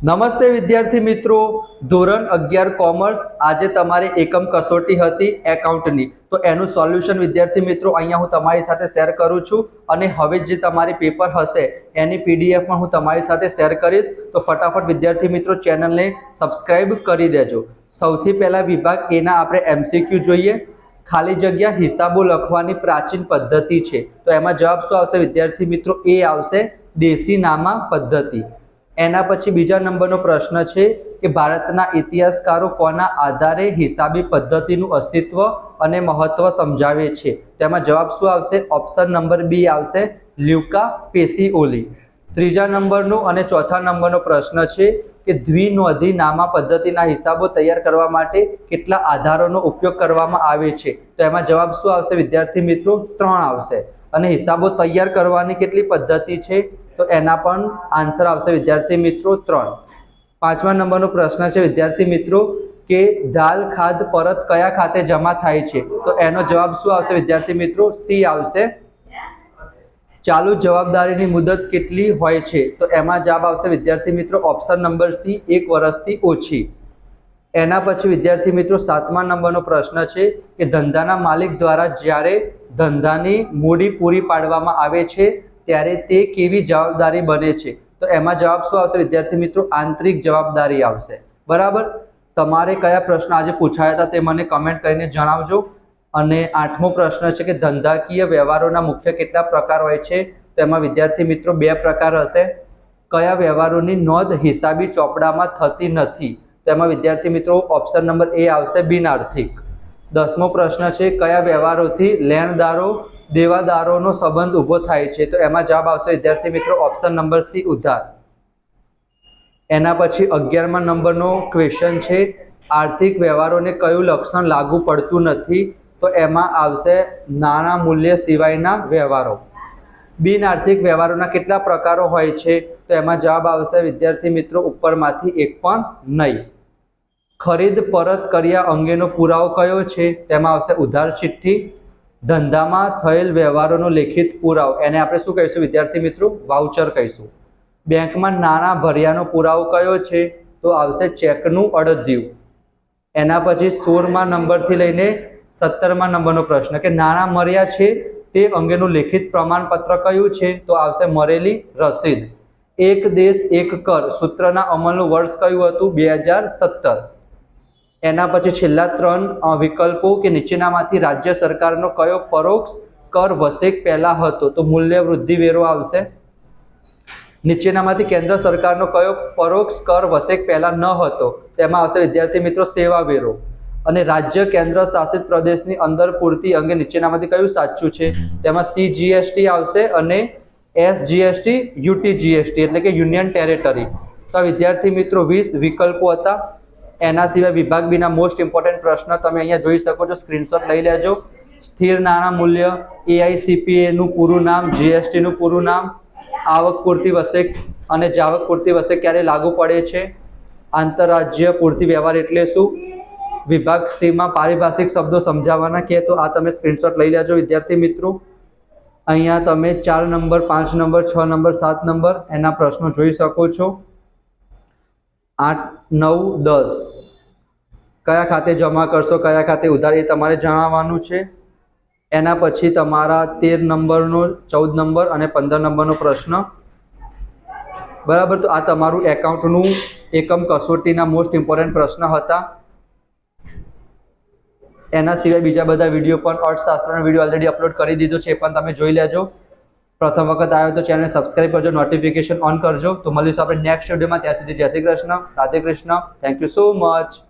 નમસ્તે વિદ્યાર્થી મિત્રો, ધોરણ 11 કોમર્સ આજે તમારી એકમ કસોટી હતી એકાઉન્ટની, તો એનું સોલ્યુશન વિદ્યાર્થી મિત્રો અહીંયા હું તમારી સાથે શેર કરું છું અને હવે જે તમારી પેપર હશે એની પીડીએફ પણ હું તમારી સાથે શેર કરીશ। તો ફટાફટ વિદ્યાર્થી મિત્રો ચેનલને સબસ્ક્રાઇબ કરી દેજો। સૌથી પહેલા વિભાગ એના આપણે એમસીક્યુ જોઈએ। ખાલી જગ્યા હિસાબો લખવાની પ્રાચીન પદ્ધતિ છે, તો એમાં જવાબ શું આવશે વિદ્યાર્થી મિત્રો? એ આવશે દેશી નામા પદ્ધતિ। એના પછી બીજા નંબરનો પ્રશ્ન છે કે ભારતના ઇતિહાસકારો કોના આધારે હિસાબી પદ્ધતિનું અસ્તિત્વ અને મહત્વ સમજાવે છે? તેમાં જવાબ શું આવશે? ઓપ્શન નંબર બી આવશે, લ્યુકા પેસિઓલી। ત્રીજા નંબરનો અને ચોથા નંબરનો પ્રશ્ન છે કે દ્વિનોંધી નામા પદ્ધતિના હિસાબો તૈયાર કરવા માટે કેટલા આધારોનો ઉપયોગ કરવામાં આવે છે? તો એમાં જવાબ શું આવશે વિદ્યાર્થી મિત્રો? 3 આવશે। અને હિસાબો તૈયાર કરવાની કેટલી પદ્ધતિ છે? તો એના પણ આન્સર આવશે વિદ્યાર્થી મિત્રો 3। પાંચમા નંબરનો પ્રશ્ન છે વિદ્યાર્થી મિત્રો કે ધાલ ખાદ પરત કયા ખાતે જમા થાય છે? તો એનો જવાબ શું આવશે વિદ્યાર્થી મિત્રો? સી આવશે। ચાલુ જવાબદારીની મુદત કેટલી હોય છે? તો એમાં જવાબ આવશે વિદ્યાર્થી મિત્રો ઓપ્શન નંબર સી, 1 વર્ષથી ઓછી। એના પછી વિદ્યાર્થી મિત્રો સાતમા નંબરનો પ્રશ્ન છે કે ધંધાના માલિક દ્વારા જ્યારે ધંધાની મૂડી પૂરી પાડવામાં આવે છે ત્યારે તે કેવી જવાબદારી બને છે? તો એમાં જવાબ શું આવશે વિદ્યાર્થી મિત્રો? આંતરિક જવાબદારી આવશે। બરાબર, તમારે કયા પ્રશ્ન આજે પૂછાયા હતા તે મને કમેન્ટ કરીને જણાવજો। અને આઠમો પ્રશ્ન છે કે ધંધાકીય વ્યવહારોના મુખ્ય કેટલા પ્રકાર હોય છે? તો એમાં વિદ્યાર્થી મિત્રો 2 પ્રકાર હશે। કયા વ્યવહારોની નોંધ હિસાબી ચોપડામાં થતી નથી? તો એમાં વિદ્યાર્થી મિત્રો ઓપ્શન નંબર એ આવશે, બિનઆર્થિક। 10મો પ્રશ્ન છે કયા વ્યવહારોથી લેણદારો દેવાદારોનો સંબંધ ઊભો થાય છે? તો એમાં જવાબ આવશે વિદ્યાર્થી મિત્રો ઓપ્શન નંબર સી, ઉધાર। એના પછી 11મા નંબરનો ક્વેશ્ચન છે આર્થિક વ્યવહારોને કયું લક્ષણ લાગુ પડતું નથી? તો એમાં આવશે નાણાં મૂલ્ય સિવાયના વ્યવહારો। બિનઆર્થિક વ્યવહારોના કેટલા પ્રકારો હોય છે? તો એમાં જવાબ આવશે વિદ્યાર્થી મિત્રો ઉપરમાંથી એક પણ નહીં। ખરીદ પરત કર્યા અંગેનો પુરાવો કયો છે? તેમાં આવશે ઉધાર ચિઠ્ઠી। ધંધામાં થયેલ વ્યવહારોનો લેખિત પુરાવો, એને આપણે શું કહીશું વિદ્યાર્થી મિત્રો? વાઉચર કહીશું। બેંકમાં નાણાં ભર્યાનો પુરાવો કયો છે? તો આવશે ચેકનું અડધ્યું। એના પછી 16મા નંબરથી લઈને 17મા નંબરનો પ્રશ્ન કે નાણાં મર્યા છે તે અંગેનું લેખિત પ્રમાણપત્ર કયું છે? તો આવશે મરેલી રસીદ। એક દેશ એક કર સૂત્રના અમલનું વર્ષ કયું હતું? 2017। એના પછી છેલ્લા 3 વિકલ્પો કે નીચેનામાંથી રાજ્ય સરકારનો કયો પરોક્ષ કર વસેક પહેલા હતો? તો મૂલ્ય વૃદ્ધિ વેરો આવશે। નીચેનામાંથી કેન્દ્ર સરકારનો કયો પરોક્ષ કર વસેક પહેલા ન હતો? તેમાં આવશે વિદ્યાર્થી મિત્રો સેવા વેરો। અને રાજ્ય કેન્દ્ર શાસિત પ્રદેશની અંદર પૂર્તિ અંગે નીચેનામાંથી કયું સાચું છે? તેમાં CGST આવશે અને SGST UTGST એટલે કે યુનિયન ટેરેટરી। તો વિદ્યાર્થી મિત્રો 20 વિકલ્પો હતા। એના સિવાય વિભાગ બીના મોસ્ટ ઇમ્પોર્ટન્ટ પ્રશ્ન તમે અહીંયા જોઈ શકો છો, સ્ક્રીનશોટ લઈ લેજો। સ્થિર નાણાં મૂલ્ય, AICPA નું પૂરું નામ, GST નું પૂરું નામ, આવક પૂર્તિ વસેક અને જાવક પૂર્તિ વસેક ક્યારે લાગુ પડે છે, આંતરરાજ્ય પૂર્તિ વ્યવહાર એટલે શું, વિભાગ સી માં પારિભાષિક શબ્દો સમજાવવાના કે તો આ તમે સ્ક્રીનશોટ લઈ લેજો વિદ્યાર્થી મિત્રો। અહીંયા તમે 4 નંબર, 5 નંબર, 6 નંબર, 7 નંબર એના પ્રશ્નો જોઈ શકો છો। 8, 9, 10 કયા ખાતે જમા કરશો, કયા ખાતે ઉધાર, એ તમારે જણાવવાનું છે। એના પછી તમારા 13 નંબરનો, 14 નંબર અને 15 નંબરનો પ્રશ્ન। બરાબર, તો આ તમારું એકાઉન્ટનું એકમ કસોટીના મોસ્ટ ઇમ્પોર્ટન્ટ પ્રશ્ન હતા। એના સિવાય બીજા બધા વિડીયો પણ અર્થશાસ્ત્રનો વિડીયો ઓલરેડી અપલોડ કરી દીધો છે, એ પણ તમે જોઈ લેજો। પ્રથમ વખત આવ્યો તો ચેનલ સબસ્ક્રાઇબ કરજો, નોટિફિકેશન ઓન કરજો। તો મળીશું આપણે નેક્સ્ટ વિડીયોમાં, ત્યાં સુધી જય Shri Krishna, Radhe Krishna, thank you so much.